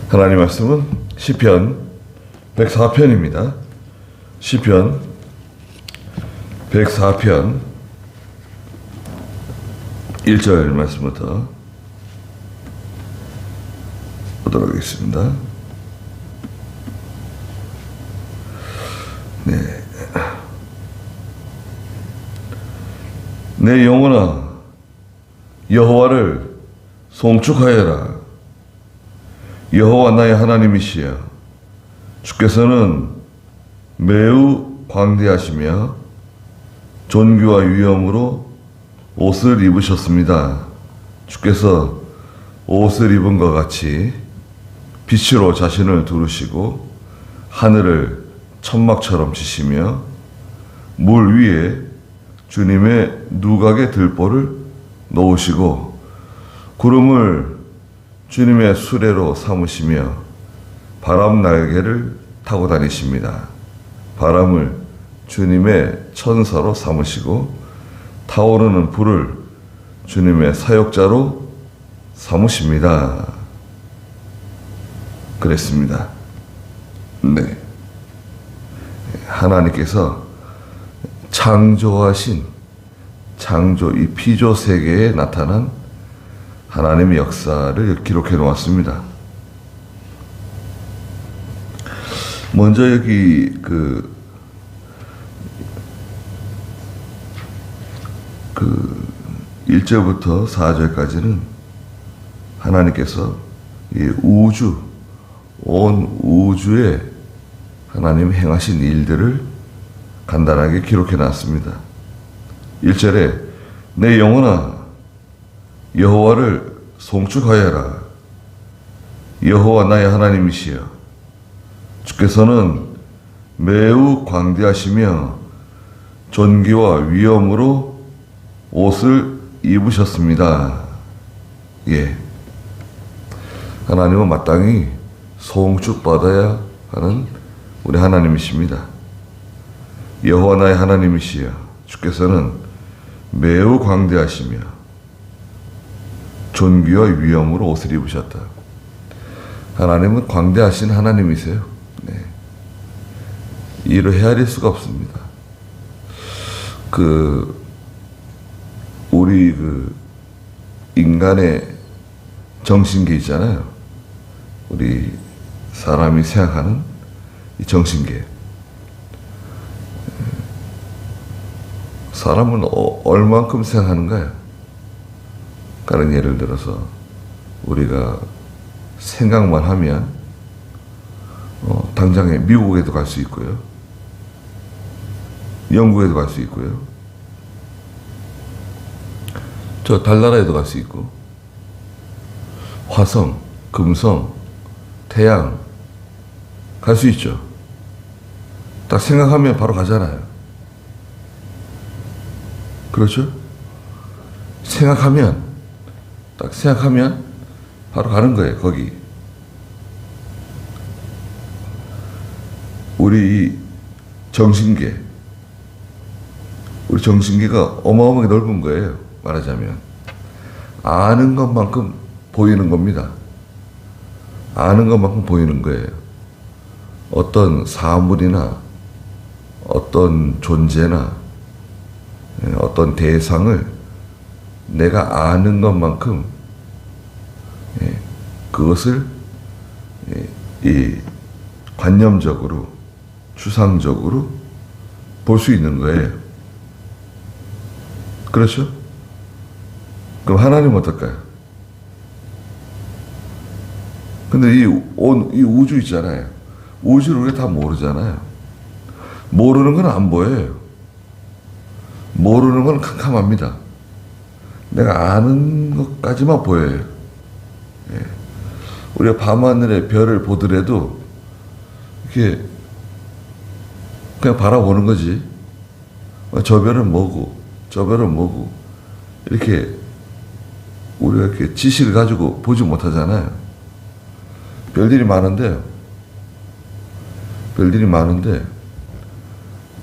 하나님 말씀은 시편 104편입니다. 시편 104편 1절 말씀부터 보도록 하겠습니다. 네. 내 영혼아 여호와를 송축하여라. 여호와 나의 하나님이시여 주께서는 매우 광대하시며 존귀와 위엄으로 옷을 입으셨습니다. 주께서 옷을 입은 것 같이 빛으로 자신을 두르시고 하늘을 천막처럼 치시며 물 위에 주님의 누각의 들보를 놓으시고 구름을 주님의 수레로 삼으시며 바람 날개를 타고 다니십니다. 바람을 주님의 천사로 삼으시고 타오르는 불을 주님의 사역자로 삼으십니다. 그랬습니다. 네. 하나님께서 창조하신 창조 이 피조 세계에 나타난 하나님의 역사를 기록해 놓았습니다. 먼저 여기 1절부터 4절까지는 하나님께서 이 온 우주에 하나님이 행하신 일들을 간단하게 기록해 놨습니다. 1절에 내 영혼아 여호와를 송축하여라. 여호와 나의 하나님이시여 주께서는 매우 광대하시며 존귀와 위엄으로 옷을 입으셨습니다. 예. 하나님은 마땅히 송축받아야 하는 우리 하나님이십니다. 여호와 나의 하나님이시여 주께서는 매우 광대하시며 존귀와 위엄으로 옷을 입으셨다. 하나님은 광대하신 하나님이세요. 네. 이를 헤아릴 수가 없습니다. 우리 인간의 정신계 있잖아요. 우리 사람이 생각하는 이 정신계. 사람은 얼만큼 생각하는가요? 다른 예를 들어서 우리가 생각만 하면 당장에 미국에도 갈 수 있고요. 영국에도 갈 수 있고요. 저 달나라에도 갈 수 있고 화성, 금성, 태양 갈 수 있죠. 딱 생각하면 바로 가잖아요. 그렇죠? 딱 생각하면 바로 가는 거예요. 거기. 우리 정신계가 어마어마하게 넓은 거예요. 말하자면 아는 것만큼 보이는 겁니다. 아는 것만큼 보이는 거예요. 어떤 사물이나 어떤 존재나 어떤 대상을 내가 아는 것만큼 그것을 관념적으로 추상적으로 볼 수 있는 거예요. 그렇죠? 그럼 하나님은 어떨까요? 근데 이 우주 있잖아요. 우주를 우리가 다 모르잖아요. 모르는 건 안 보여요. 모르는 건 캄캄합니다. 내가 아는 것까지만 보여요. 예. 우리가 밤하늘의 별을 보더라도 이렇게 그냥 바라보는 거지. 저 별은 뭐고, 저 별은 뭐고, 이렇게 우리가 이렇게 지식을 가지고 보지 못하잖아요. 별들이 많은데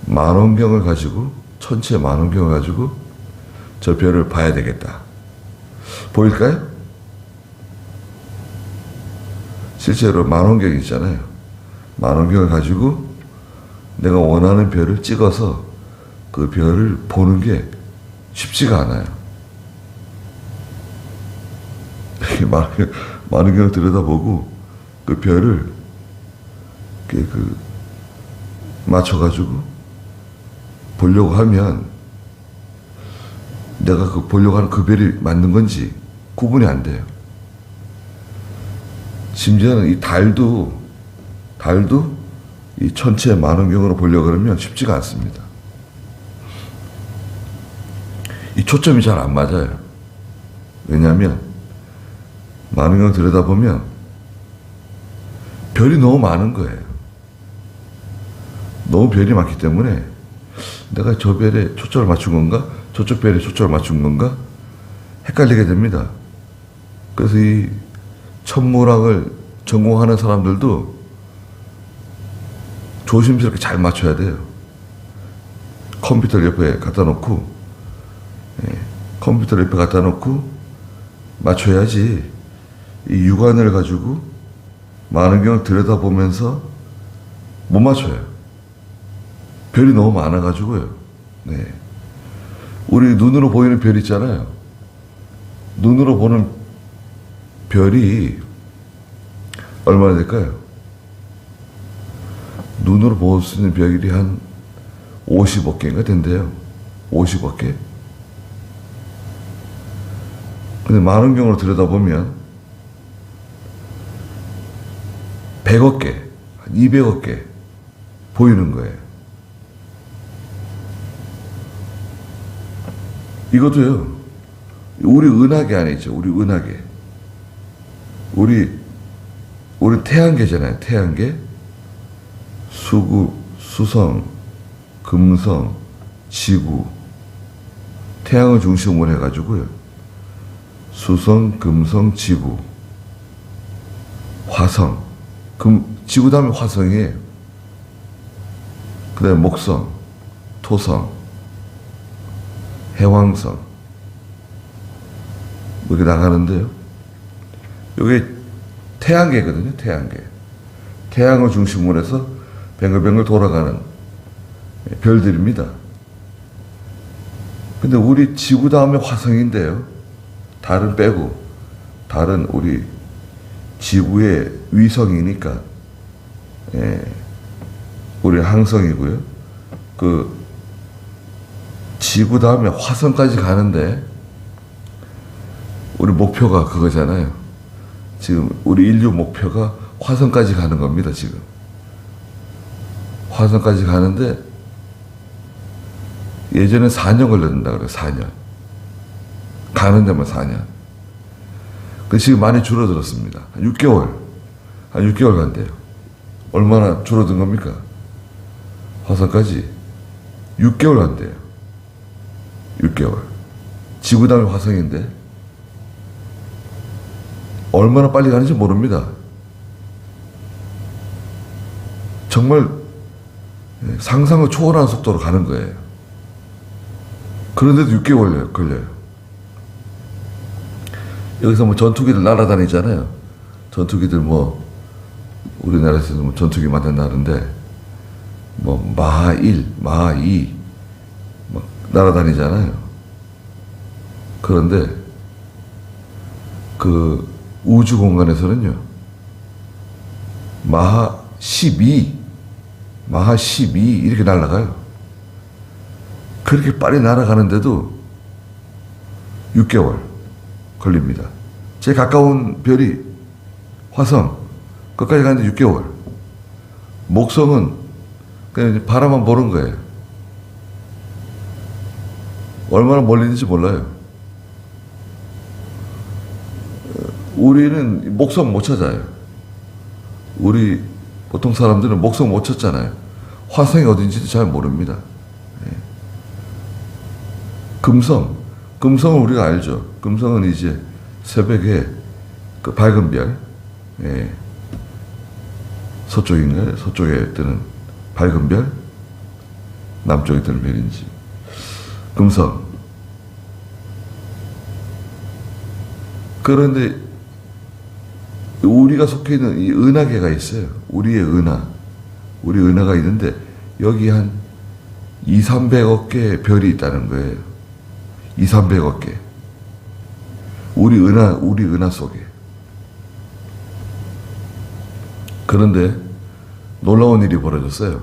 만원경을 가지고, 천체 만원경을 가지고 저 별을 봐야 되겠다. 보일까요? 실제로 만원경 있잖아요. 만원경을 가지고 내가 원하는 별을 찍어서 그 별을 보는 게 쉽지가 않아요. 만원경을 들여다보고 그 별을 맞춰가지고 보려고 하면 내가 보려고 하는 그 별이 맞는 건지 구분이 안 돼요. 심지어는 이 달도 이 천체 만원경으로 보려고 그러면 쉽지가 않습니다. 이 초점이 잘 안 맞아요. 왜냐하면 만원경 들여다보면 별이 너무 많은 거예요. 너무 별이 많기 때문에 내가 저 별에 초점을 맞춘 건가? 저쪽 별에 초점을 맞춘 건가? 헷갈리게 됩니다. 그래서 이 천문학을 전공하는 사람들도 조심스럽게 잘 맞춰야 돼요. 컴퓨터 옆에 갖다 놓고, 컴퓨터 옆에 갖다 놓고 맞춰야지 이 육안을 가지고 만원경을 들여다보면서 못 맞춰요. 별이 너무 많아가지고요. 네. 우리 눈으로 보이는 별 있잖아요. 눈으로 보는 별이 얼마나 될까요? 눈으로 볼 수 있는 별이 한 50억 개인가 된대요. 50억 개. 근데 만원경으로 들여다보면 100억 개, 한 200억 개 보이는 거예요. 이것도요, 우리 은하계 안에 있죠. 우리 은하계. 우리 태양계잖아요. 태양계. 수구, 수성, 금성, 지구. 태양을 중심으로 해가지고요. 수성, 금성, 지구. 화성. 지구 다음에 화성이에요. 그 다음에 목성, 토성, 해왕성. 이렇게 나가는데요. 이게 태양계거든요. 태양계. 태양을 중심으로 해서 뱅글뱅글 돌아가는 별들입니다. 근데 우리 지구 다음에 화성인데요. 달은 빼고, 달은 우리 지구의 위성이니까, 우리 항성이고요. 그 지구 다음에 화성까지 가는데 우리 목표가 그거잖아요. 지금 우리 인류 목표가 화성까지 가는 겁니다. 지금 화성까지 가는데 예전에 4년 걸렸다 그래요. 4년 가는 데만 4년. 그 지금 많이 줄어들었습니다. 한 6개월 간대요. 얼마나 줄어든 겁니까? 화성까지 6개월 간대요. 6개월. 지구 다음에 화성인데 얼마나 빨리 가는지 모릅니다. 정말 상상을 초월하는 속도로 가는 거예요. 그런데도 6개월 걸려요. 여기서 뭐 전투기들 날아다니잖아요. 전투기들 뭐 우리나라에서는 뭐 전투기 만든다는데 뭐 마하 1, 마하 2 막 날아다니잖아요. 그런데 그 우주 공간에서는요. 마하 12 이렇게 날아가요. 그렇게 빨리 날아가는데도 6개월 걸립니다. 제일 가까운 별이 화성, 거기까지 가는데 6개월. 목성은 그냥 바라만 보는 거예요. 얼마나 멀리 있는지 몰라요. 우리는 목성 못 찾아요. 우리 보통 사람들은 목성 못 찾잖아요. 화성이 어딘지도 잘 모릅니다. 금성은 우리가 알죠. 금성은 이제 새벽에 그 밝은 별, 서쪽인가요? 서쪽에 뜨는 밝은 별, 남쪽에 뜨는 별인지. 금성. 그런데 우리가 속해 있는 이 은하계가 있어요. 우리의 은하. 우리 은하가 있는데 여기 한 2, 300억 개의 별이 있다는 거예요. 2, 300억 개. 우리 은하 속에. 그런데 놀라운 일이 벌어졌어요.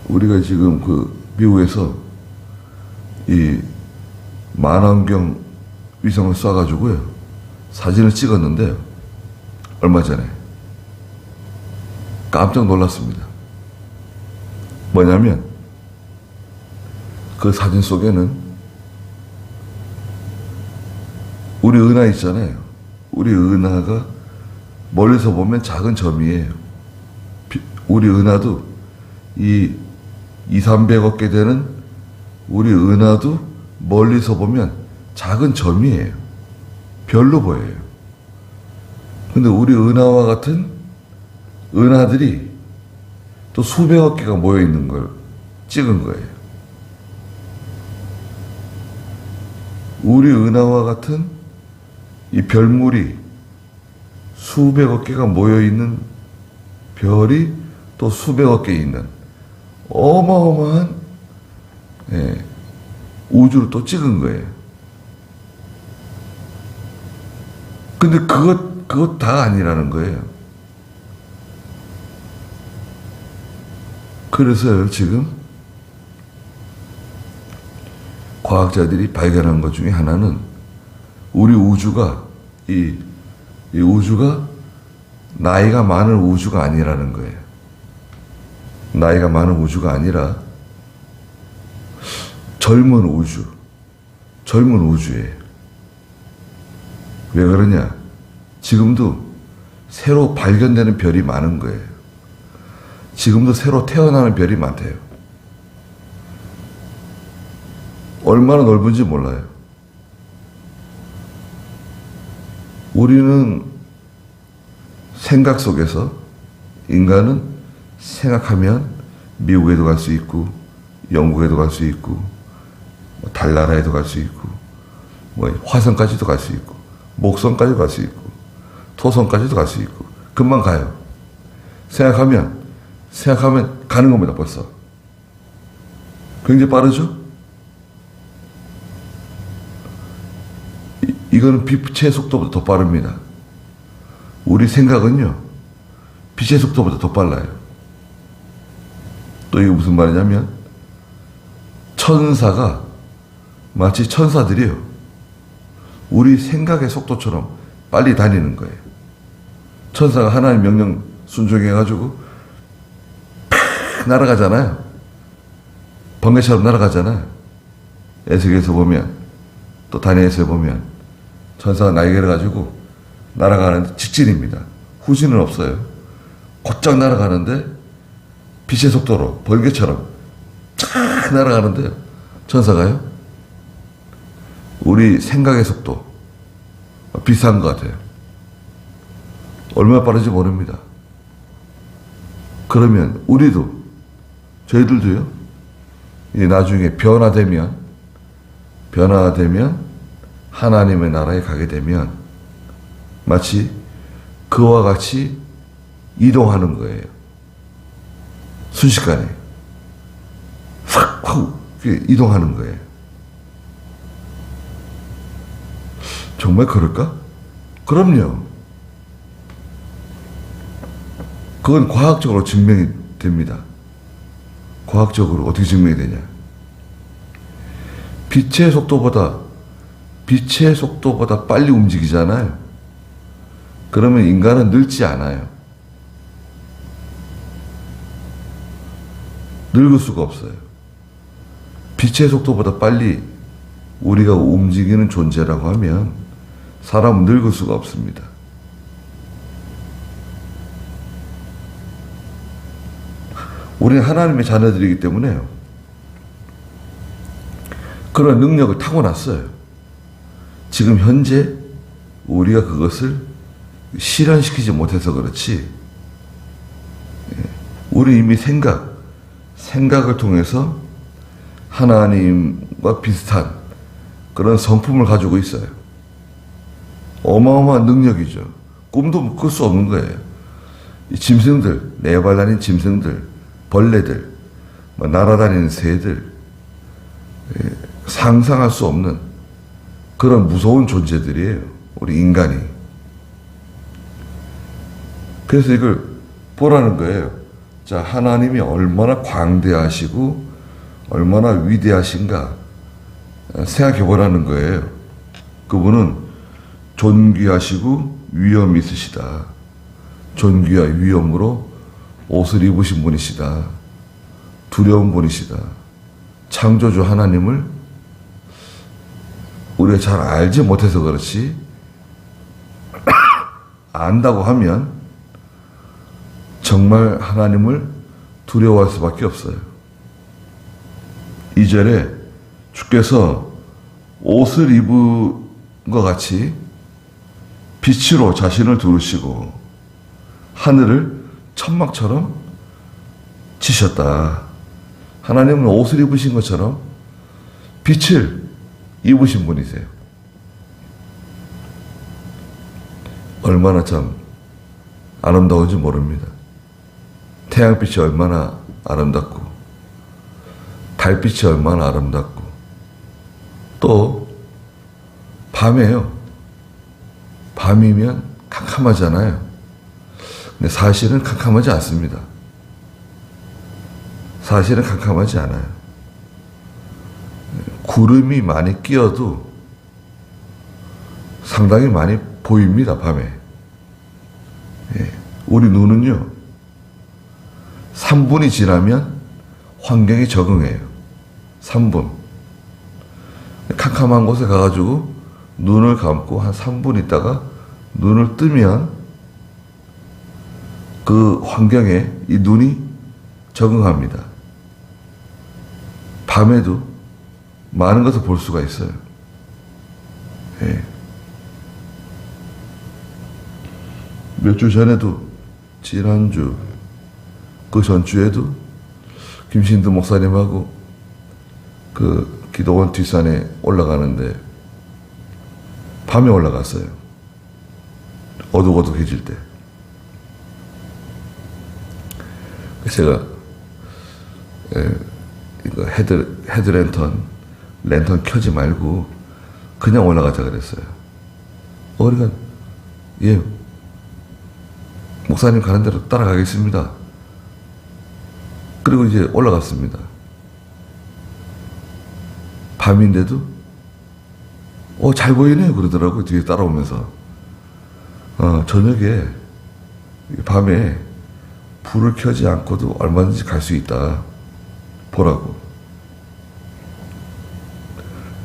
우리가 지금 미국에서 이 만원경 위성을 쏴가지고요. 사진을 찍었는데요. 얼마 전에. 깜짝 놀랐습니다. 뭐냐면 그 사진 속에는 우리 은하 있잖아요. 우리 은하가 멀리서 보면 작은 점이에요. 우리 은하도 이 2, 300억 개 되는 우리 은하도 멀리서 보면 작은 점이에요. 별로 보여요. 근데 우리 은하와 같은 은하들이 또 수백억 개가 모여 있는 걸 찍은 거예요. 우리 은하와 같은 이 별물이 수백억 개가 모여 있는 별이 또 수백억 개 있는 어마어마한 우주를 또 찍은 거예요. 근데 그것 다 아니라는 거예요. 그래서 지금 과학자들이 발견한 것 중에 하나는 우리 우주가 이 우주가 나이가 많은 우주가 아니라는 거예요. 나이가 많은 우주가 아니라 젊은 우주예요. 왜 그러냐? 지금도 새로 발견되는 별이 많은 거예요. 지금도 새로 태어나는 별이 많대요. 얼마나 넓은지 몰라요. 우리는 생각 속에서 인간은 생각하면 미국에도 갈 수 있고 영국에도 갈 수 있고 달나라에도 갈 수 있고 화성까지도 갈 수 있고 목성까지도 갈 수 있고 토성까지도 갈 수 있고 금방 가요. 생각하면 가는 겁니다. 벌써 굉장히 빠르죠? 이거는 빛의 속도보다 더 빠릅니다. 우리 생각은요 빛의 속도보다 더 빨라요. 또 이게 무슨 말이냐면 천사가 마치 천사들이요 우리 생각의 속도처럼 빨리 다니는 거예요. 천사가 하나님 명령 순종해가지고 팍 날아가잖아요. 번개처럼 날아가잖아요. 에스겔에서 보면 또 다니엘에서 보면 천사가 날개를 가지고 날아가는데 직진입니다. 후진은 없어요. 곧장 날아가는데 빛의 속도로 번개처럼 쫙 날아가는데요. 천사가요. 우리 생각의 속도 비슷한 것 같아요. 얼마나 빠른지 모릅니다. 그러면 저희들도요. 이제 나중에 변화되면 하나님의 나라에 가게 되면 마치 그와 같이 이동하는 거예요. 순식간에 확 이동하는 거예요. 정말 그럴까? 그럼요. 그건 과학적으로 증명이 됩니다. 과학적으로 어떻게 증명이 되냐? 빛의 속도보다 빨리 움직이잖아요. 그러면 인간은 늙지 않아요. 늙을 수가 없어요. 빛의 속도보다 빨리 우리가 움직이는 존재라고 하면 사람은 늙을 수가 없습니다. 우리는 하나님의 자녀들이기 때문에요. 그런 능력을 타고났어요. 지금 현재 우리가 그것을 실현시키지 못해서 그렇지, 우리 이미 생각을 통해서 하나님과 비슷한 그런 성품을 가지고 있어요. 어마어마한 능력이죠. 꿈도 꿀 수 없는 거예요. 이 짐승들, 네 발 다니는 짐승들, 벌레들, 뭐 날아다니는 새들, 상상할 수 없는 그런 무서운 존재들이에요. 우리 인간이. 그래서 이걸 보라는 거예요. 자, 하나님이 얼마나 광대하시고 얼마나 위대하신가 생각해 보라는 거예요. 그분은 존귀하시고 위엄이 있으시다. 존귀와 위엄으로 옷을 입으신 분이시다. 두려운 분이시다. 창조주 하나님을 우리가 잘 알지 못해서 그렇지 안다고 하면 정말 하나님을 두려워할 수밖에 없어요. 2절에 주께서 옷을 입은 것 같이 빛으로 자신을 두르시고 하늘을 천막처럼 치셨다. 하나님은 옷을 입으신 것처럼 빛을 입으신 분이세요. 얼마나 참 아름다운지 모릅니다. 태양빛이 얼마나 아름답고 달빛이 얼마나 아름답고 또 밤에요. 밤이면 캄캄하잖아요. 근데 사실은 캄캄하지 않습니다. 사실은 캄캄하지 않아요. 구름이 많이 끼어도 상당히 많이 보입니다, 밤에. 우리 눈은요, 3분이 지나면 환경에 적응해요. 3분. 캄캄한 곳에 가가지고 눈을 감고 한 3분 있다가 눈을 뜨면 그 환경에 이 눈이 적응합니다. 밤에도 많은 것을 볼 수가 있어요. 몇 주 전에도, 지난주, 그 전주에도 김신두 목사님하고 그 기도원 뒷산에 올라가는데 밤에 올라갔어요. 어둑어둑해질 때. 제가 이거 랜턴 켜지 말고 그냥 올라가자 그랬어요. 그러니까 예, 목사님 가는 대로 따라가겠습니다. 그리고 이제 올라갔습니다. 밤인데도 잘 보이네요 그러더라고요. 뒤에 따라오면서 저녁에 밤에 불을 켜지 않고도 얼마든지 갈 수 있다 보라고.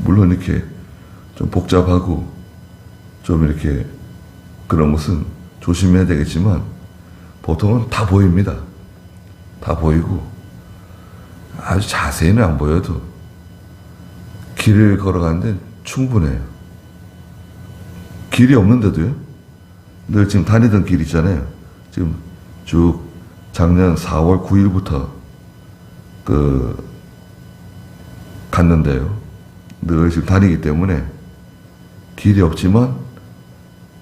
물론 이렇게 좀 복잡하고 좀 이렇게 그런 것은 조심해야 되겠지만 보통은 다 보입니다. 다 보이고 아주 자세히는 안 보여도 길을 걸어가는데 충분해요. 길이 없는데도요. 늘 지금 다니던 길 있잖아요. 지금 쭉 작년 4월 9일부터 갔는데요. 늘 지금 다니기 때문에 길이 없지만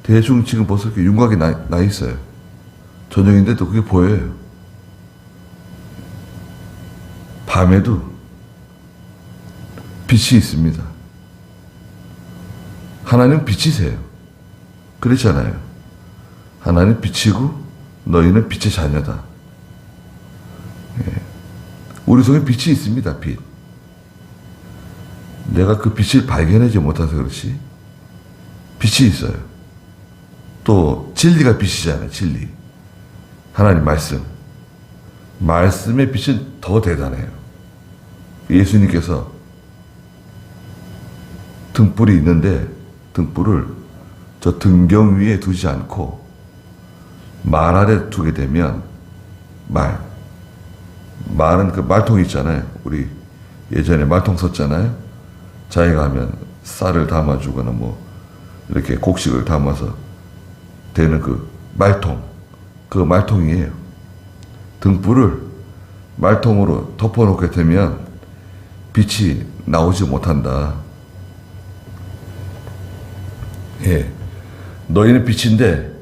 대충 지금 벌써 이렇게 윤곽이 나 있어요. 저녁인데도 그게 보여요. 밤에도 빛이 있습니다. 하나님 빛이세요. 그렇잖아요. 하나님 빛이고 너희는 빛의 자녀다. 우리 속에 빛이 있습니다. 빛. 내가 그 빛을 발견하지 못해서 그렇지 빛이 있어요. 또 진리가 빛이잖아요. 진리. 하나님 말씀의 빛은 더 대단해요. 예수님께서 등불이 있는데 등불을 저 등경 위에 두지 않고 말 아래 두게 되면 말은 그 말통 있잖아요. 우리 예전에 말통 썼잖아요. 자기가 하면 쌀을 담아주거나 뭐 이렇게 곡식을 담아서 되는 그 말통, 그 말통이에요. 등불을 말통으로 덮어놓게 되면 빛이 나오지 못한다. 너희는 빛인데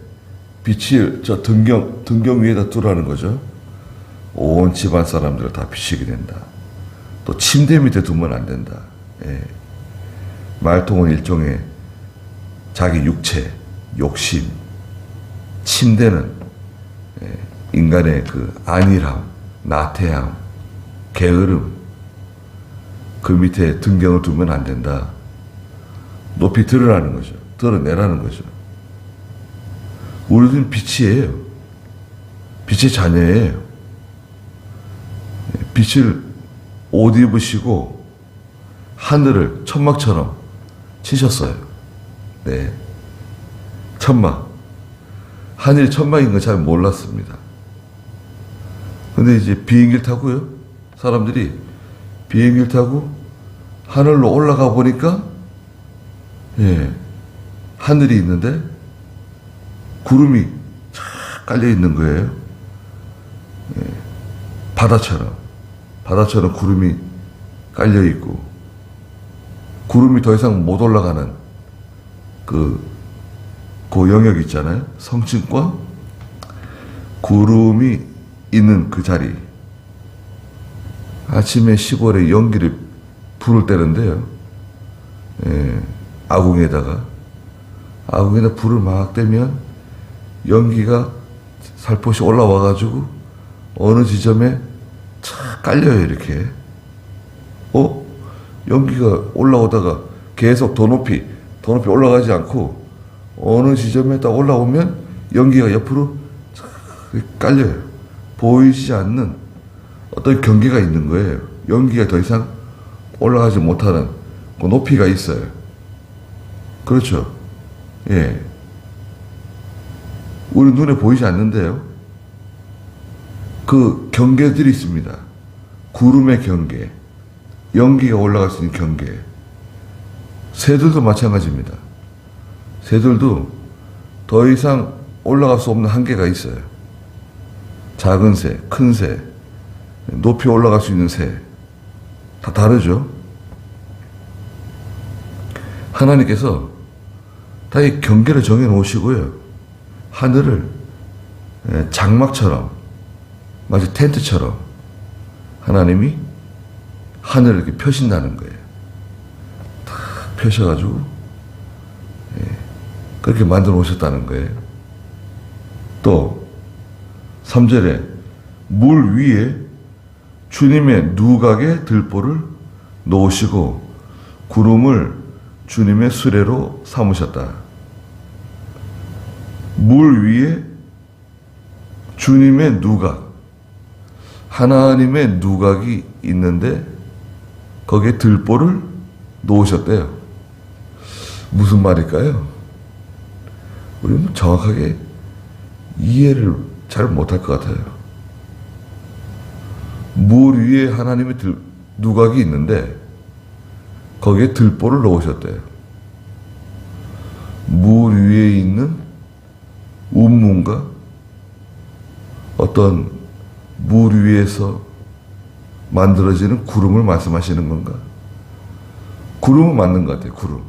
빛을 저 등경 위에다 두라는 거죠. 온 집안 사람들을 다 비추게 된다. 또 침대 밑에 두면 안 된다. 예. 말통은 일종의 자기 육체, 욕심. 침대는 인간의 그 안일함, 나태함, 게으름. 그 밑에 등경을 두면 안 된다. 높이 들으라는 거죠. 드러내라는 거죠. 우리들은 빛이에요. 빛의 자녀예요. 빛을 옷 입으시고 하늘을 천막처럼 치셨어요. 네. 천막. 하늘이 천막인 거 잘 몰랐습니다. 근데 이제 비행기를 타고요. 사람들이 비행기를 타고 하늘로 올라가 보니까 하늘이 있는데 구름이 쫙 깔려 있는 거예요. 바다처럼 구름이 깔려 있고 구름이 더 이상 못 올라가는 그 영역 있잖아요. 성층과 구름이 있는 그 자리. 아침에 시골에 연기를 불을 때는데요. 아궁에다가 불을 막 떼면 연기가 살포시 올라와가지고 어느 지점에 착 깔려요, 이렇게. 연기가 올라오다가 계속 더 높이 올라가지 않고 어느 지점에 딱 올라오면 연기가 옆으로 착 깔려요. 보이지 않는 어떤 경계가 있는 거예요. 연기가 더 이상 올라가지 못하는 그 높이가 있어요. 그렇죠. 예. 우리 눈에 보이지 않는데요. 그 경계들이 있습니다. 구름의 경계, 연기가 올라갈 수 있는 경계. 새들도 마찬가지입니다. 새들도 더 이상 올라갈 수 없는 한계가 있어요. 작은 새, 큰 새, 높이 올라갈 수 있는 새. 다 다르죠. 하나님께서 다 이 경계를 정해 놓으시고요. 하늘을 장막처럼, 마치 텐트처럼 하나님이 하늘을 이렇게 펴신다는 거예요. 다 펴셔가지고 그렇게 만들어 놓으셨다는 거예요. 또 3절에 물 위에 주님의 누각의 들보를 놓으시고 구름을 주님의 수레로 삼으셨다. 물 위에 주님의 누각, 하나님의 누각이 있는데 거기에 들보를 놓으셨대요. 무슨 말일까요? 우리는 정확하게 이해를 잘 못할 것 같아요. 물 위에 하나님의 누각이 있는데 거기에 들보를 놓으셨대요. 물 위에 있는 운문가? 어떤 물 위에서 만들어지는 구름을 말씀하시는 건가? 구름은 맞는 것 같아요. 구름.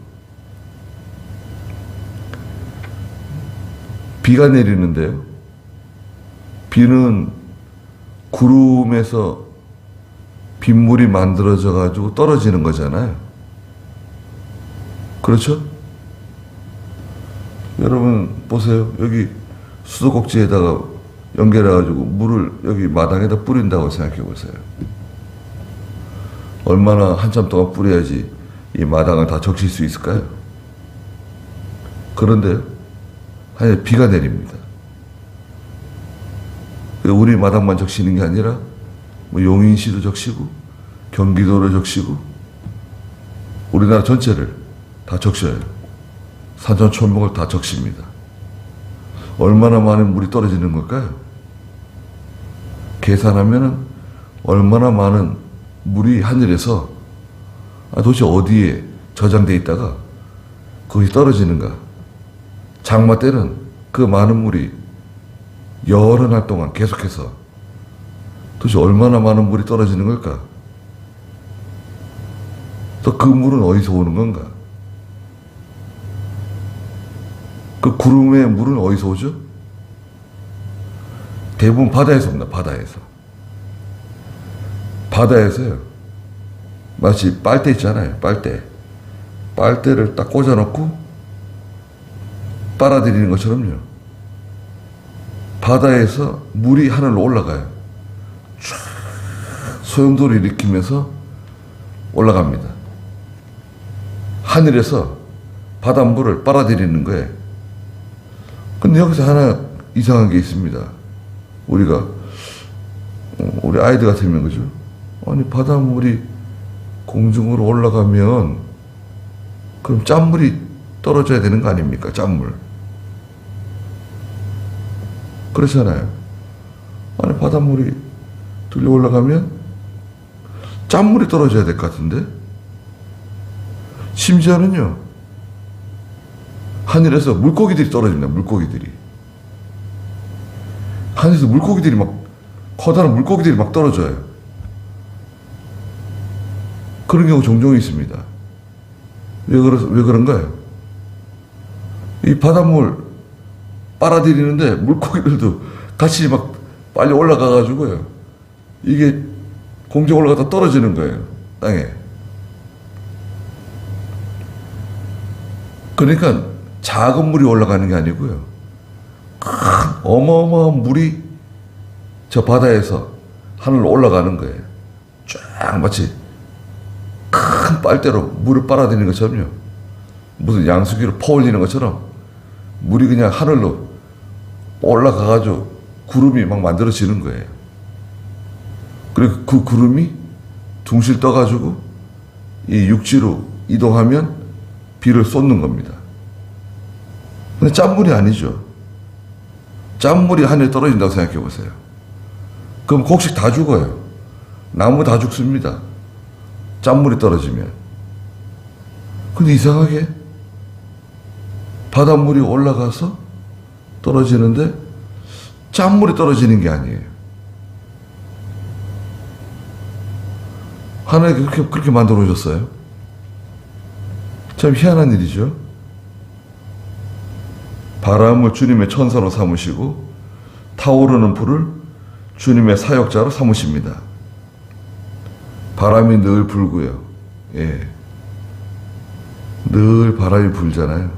비가 내리는데요. 비는 구름에서 빗물이 만들어져 가지고 떨어지는 거잖아요. 그렇죠? 여러분 보세요. 여기 수도꼭지에다가 연결해가지고 물을 여기 마당에다 뿌린다고 생각해 보세요. 얼마나 한참 동안 뿌려야지 이 마당을 다 적실 수 있을까요? 그런데 하여 비가 내립니다. 우리 마당만 적시는 게 아니라 뭐 용인시도 적시고 경기도를 적시고 우리나라 전체를 다 적셔요. 산천초목을 다 적십니다. 얼마나 많은 물이 떨어지는 걸까요? 계산하면은 얼마나 많은 물이 하늘에서 도대체 어디에 저장돼 있다가 거기 떨어지는가. 장마 때는 그 많은 물이 여러 날 동안 계속해서 도대체 얼마나 많은 물이 떨어지는 걸까? 또 그 물은 어디서 오는 건가? 그 구름의 물은 어디서 오죠? 대부분 바다에서 옵니다. 바다에서. 바다에서요. 마치 빨대 있잖아요. 빨대를 딱 꽂아놓고 빨아들이는 것처럼요. 바다에서 물이 하늘로 올라가요. 쫙 소용돌이 일으키면서 올라갑니다. 하늘에서 바닷물을 빨아들이는 거예요. 근데 여기서 하나 이상한 게 있습니다. 우리 아이들 같으면 그죠? 아니 바닷물이 공중으로 올라가면 그럼 짠물이 떨어져야 되는 거 아닙니까? 짠물. 그렇잖아요. 아니 바닷물이 들려 올라가면 짠물이 떨어져야 될 것 같은데? 심지어는요, 하늘에서 물고기들이 떨어집니다. 물고기들이. 하늘에서 물고기들이 커다란 물고기들이 막 떨어져요. 그런 경우 종종 있습니다. 왜 그런가요? 이 바닷물 빨아들이는데 물고기들도 같이 막 빨리 올라가가지고요. 이게 공중에 올라가다 떨어지는 거예요. 땅에. 그러니까 작은 물이 올라가는 게 아니고요. 큰 어마어마한 물이 저 바다에서 하늘로 올라가는 거예요. 쫙 마치 큰 빨대로 물을 빨아들이는 것처럼요. 무슨 양수기로 퍼올리는 것처럼 물이 그냥 하늘로 올라가가지고 구름이 막 만들어지는 거예요. 그리고 그 구름이 둥실 떠가지고 이 육지로 이동하면 비를 쏟는 겁니다. 근데 짠물이 아니죠. 짠물이 하늘에 떨어진다고 생각해 보세요. 그럼 곡식 다 죽어요. 나무 다 죽습니다. 짠물이 떨어지면. 근데 이상하게 바닷물이 올라가서 떨어지는데 짠물이 떨어지는 게 아니에요. 하나님이 그렇게 만들어 오셨어요. 참 희한한 일이죠. 바람을 주님의 천사로 삼으시고 타오르는 불을 주님의 사역자로 삼으십니다. 바람이 늘 불고요. 예. 늘 바람이 불잖아요.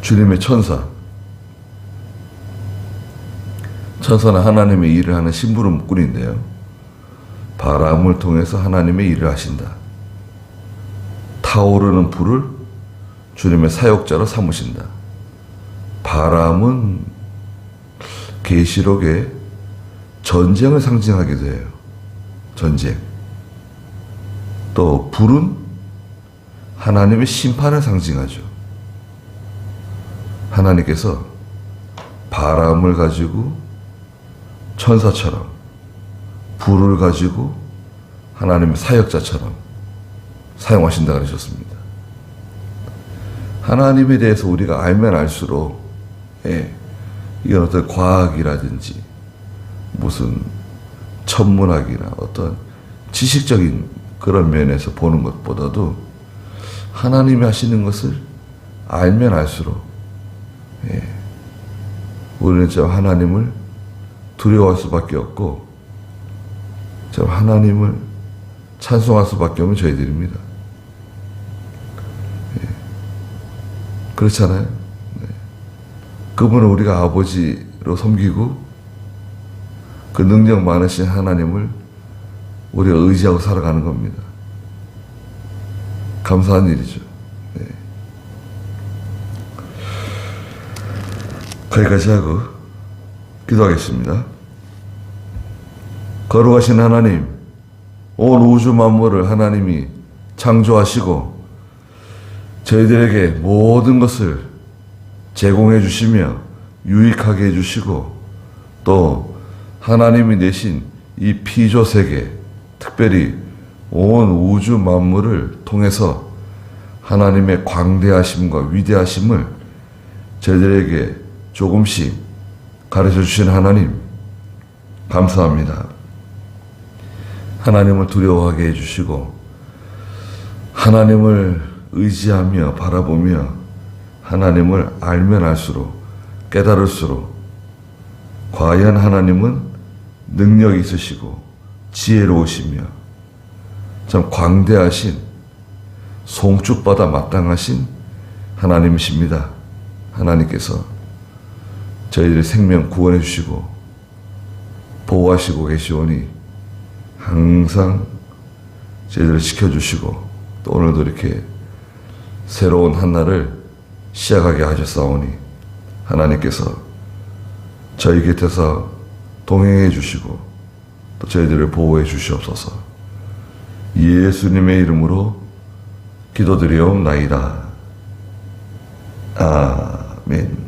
주님의 천사. 천사는 하나님의 일을 하는 심부름꾼인데요. 바람을 통해서 하나님의 일을 하신다. 타오르는 불을 주님의 사역자로 삼으신다. 바람은 계시록에 전쟁을 상징하기도 해요. 전쟁. 또 불은 하나님의 심판을 상징하죠. 하나님께서 바람을 가지고 천사처럼, 불을 가지고 하나님의 사역자처럼 사용하신다 그러셨습니다. 하나님에 대해서 우리가 알면 알수록, 이건 어떤 과학이라든지 무슨 천문학이나 어떤 지식적인 그런 면에서 보는 것보다도 하나님이 하시는 것을 알면 알수록, 우리는 저 하나님을 두려워할 수밖에 없고, 저 하나님을 찬송할 수밖에 없는 저희들입니다. 그렇잖아요. 네. 그분을 우리가 아버지로 섬기고 그 능력 많으신 하나님을 우리가 의지하고 살아가는 겁니다. 감사한 일이죠. 네. 거기까지 하고 기도하겠습니다. 거룩하신 하나님, 온 우주 만물을 하나님이 창조하시고 저희들에게 모든 것을 제공해 주시며 유익하게 해 주시고 또 하나님이 내신 이 피조 세계, 특별히 온 우주 만물을 통해서 하나님의 광대하심과 위대하심을 저희들에게 조금씩 가르쳐 주신 하나님, 감사합니다. 하나님을 두려워하게 해주시고 하나님을 의지하며 바라보며 하나님을 알면 알수록 깨달을수록 과연 하나님은 능력이 있으시고 지혜로우시며 참 광대하신 송축받아 마땅하신 하나님이십니다. 하나님께서 저희들의 생명 구원해 주시고 보호하시고 계시오니 항상 저희들을 지켜주시고 또 오늘도 이렇게 새로운 한 날을 시작하게 하셨사오니 하나님께서 저희 곁에서 동행해 주시고 또 저희들을 보호해 주시옵소서. 예수님의 이름으로 기도드리옵나이다. 아멘.